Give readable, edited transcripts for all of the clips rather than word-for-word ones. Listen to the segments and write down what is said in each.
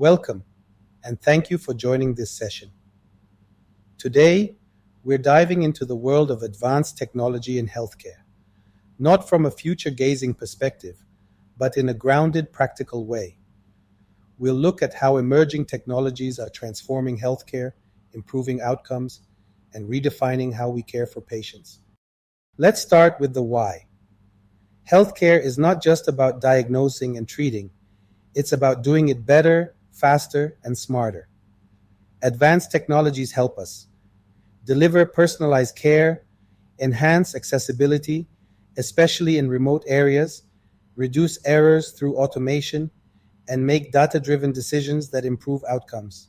Welcome, and thank you for joining this session. Today, we're diving into the world of advanced technology in healthcare, not from a future-gazing perspective, but in a grounded, practical way. We'll look at how emerging technologies are transforming healthcare, improving outcomes, and redefining how we care for patients. Let's start with the why. Healthcare is not just about diagnosing and treating, it's about doing it better, faster, and smarter. Advanced technologies help us deliver personalized care, enhance accessibility, especially in remote areas, reduce errors through automation, and make data-driven decisions that improve outcomes.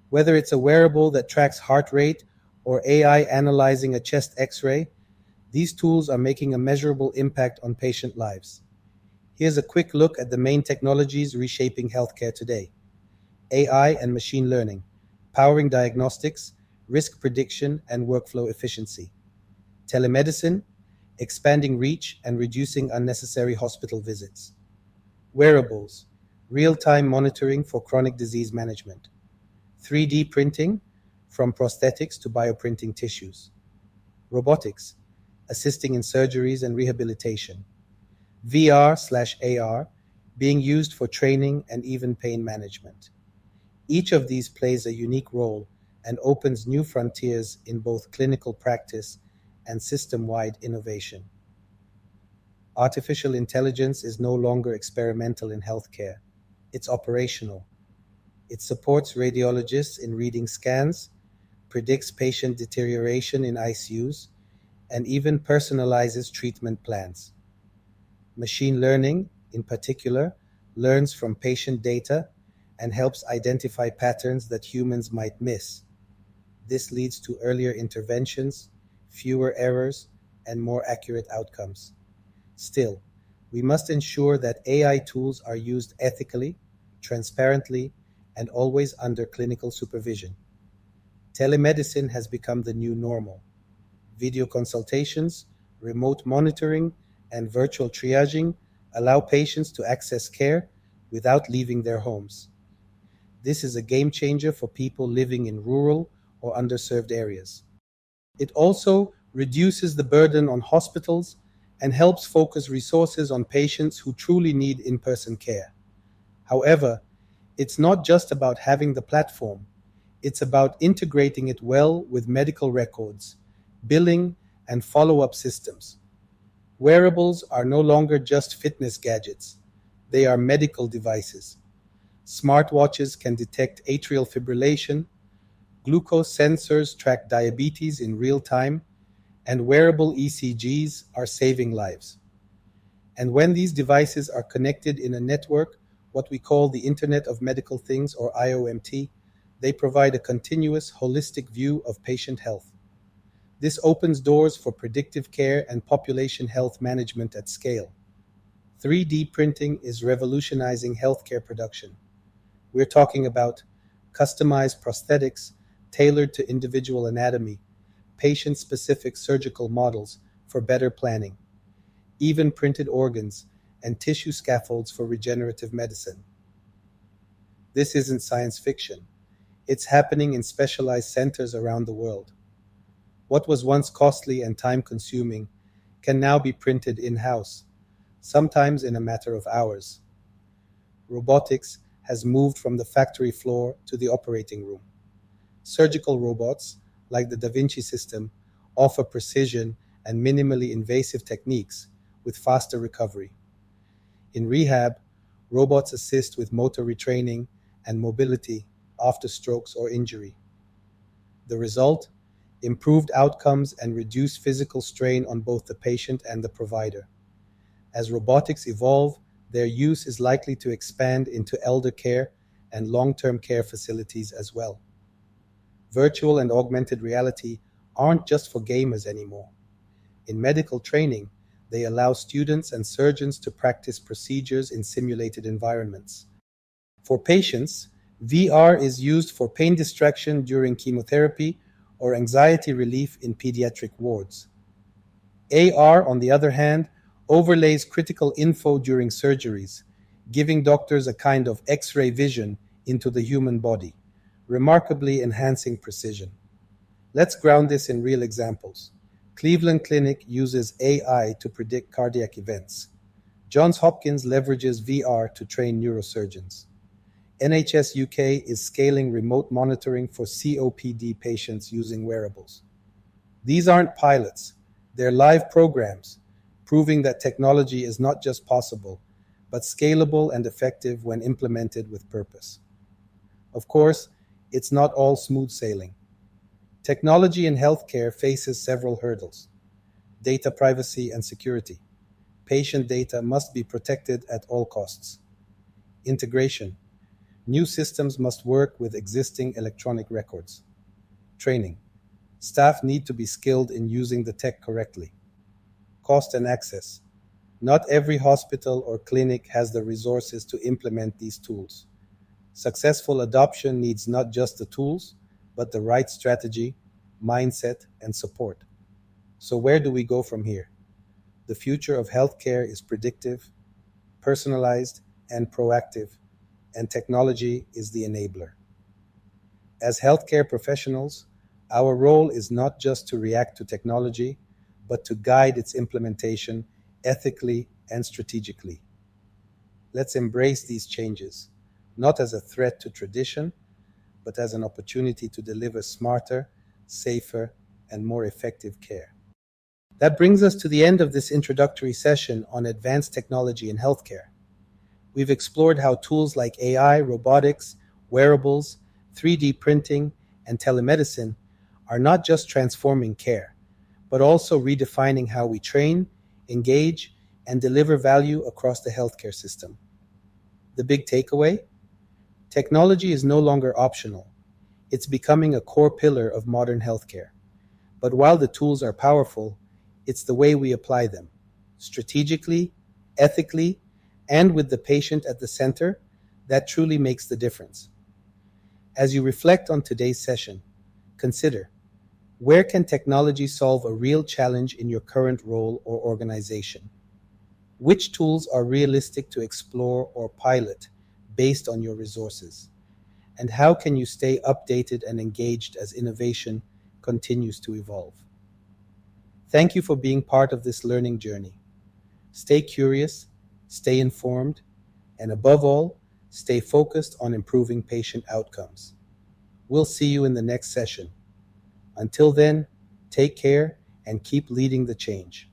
Whether it's a wearable that tracks heart rate or AI analyzing a chest X-ray, these tools are making a measurable impact on patient lives. Here's a quick look at the main technologies reshaping healthcare today. AI and machine learning, powering diagnostics, risk prediction, and workflow efficiency. Telemedicine, expanding reach and reducing unnecessary hospital visits. Wearables, real-time monitoring for chronic disease management. 3D printing, from prosthetics to bioprinting tissues. Robotics, assisting in surgeries and rehabilitation. VR/AR, being used for training and even pain management. Each of these plays a unique role and opens new frontiers in both clinical practice and system-wide innovation. Artificial intelligence is no longer experimental in healthcare. It's operational. It supports radiologists in reading scans, predicts patient deterioration in ICUs, and even personalizes treatment plans. Machine learning, in particular, learns from patient data and helps identify patterns that humans might miss. This leads to earlier interventions, fewer errors, and more accurate outcomes. Still, we must ensure that AI tools are used ethically, transparently, and always under clinical supervision. Telemedicine has become the new normal. Video consultations, remote monitoring, and virtual triaging allow patients to access care without leaving their homes. This is a game changer for people living in rural or underserved areas. It also reduces the burden on hospitals and helps focus resources on patients who truly need in-person care. However, it's not just about having the platform. It's about integrating it well with medical records, billing, and follow-up systems. Wearables are no longer just fitness gadgets. They are medical devices. Smartwatches can detect atrial fibrillation, glucose sensors track diabetes in real time, and wearable ECGs are saving lives. And when these devices are connected in a network, what we call the Internet of Medical Things or IoMT, they provide a continuous, holistic view of patient health. This opens doors for predictive care and population health management at scale. 3D printing is revolutionizing healthcare production. We're talking about customized prosthetics tailored to individual anatomy, patient-specific surgical models for better planning, even printed organs and tissue scaffolds for regenerative medicine. This isn't science fiction. It's happening in specialized centers around the world. What was once costly and time-consuming can now be printed in-house, sometimes in a matter of hours. Robotics has moved from the factory floor to the operating room. Surgical robots, like the Da Vinci system, offer precision and minimally invasive techniques with faster recovery. In rehab, robots assist with motor retraining and mobility after strokes or injury. The result? Improved outcomes and reduced physical strain on both the patient and the provider. As robotics evolve, their use is likely to expand into elder care and long-term care facilities as well. Virtual and augmented reality aren't just for gamers anymore. In medical training, they allow students and surgeons to practice procedures in simulated environments. For patients, VR is used for pain distraction during chemotherapy or anxiety relief in pediatric wards. AR, on the other hand, overlays critical info during surgeries, giving doctors a kind of X-ray vision into the human body, remarkably enhancing precision. Let's ground this in real examples. Cleveland Clinic uses AI to predict cardiac events. Johns Hopkins leverages VR to train neurosurgeons. NHS UK is scaling remote monitoring for COPD patients using wearables. These aren't pilots, they're live programs, proving that technology is not just possible, but scalable and effective when implemented with purpose. Of course, it's not all smooth sailing. Technology in healthcare faces several hurdles: data privacy and security. Patient data must be protected at all costs. Integration. New systems must work with existing electronic records. Training. Staff need to be skilled in using the tech correctly. Cost and access. Not every hospital or clinic has the resources to implement these tools. Successful adoption needs not just the tools, but the right strategy, mindset, and support. So, where do we go from here? The future of healthcare is predictive, personalized, and proactive, and technology is the enabler. As healthcare professionals, our role is not just to react to technology, but to guide its implementation ethically and strategically. Let's embrace these changes, not as a threat to tradition, but as an opportunity to deliver smarter, safer, and more effective care. That brings us to the end of this introductory session on advanced technology in healthcare. We've explored how tools like AI, robotics, wearables, 3D printing, and telemedicine are not just transforming care, but also redefining how we train, engage, and deliver value across the healthcare system. The big takeaway? Technology is no longer optional. It's becoming a core pillar of modern healthcare. But while the tools are powerful, it's the way we apply them, strategically, ethically, and with the patient at the center, that truly makes the difference. As you reflect on today's session, consider, where can technology solve a real challenge in your current role or organization? Which tools are realistic to explore or pilot based on your resources? And how can you stay updated and engaged as innovation continues to evolve? Thank you for being part of this learning journey. Stay curious, stay informed, and above all, stay focused on improving patient outcomes. We'll see you in the next session. Until then, take care and keep leading the change.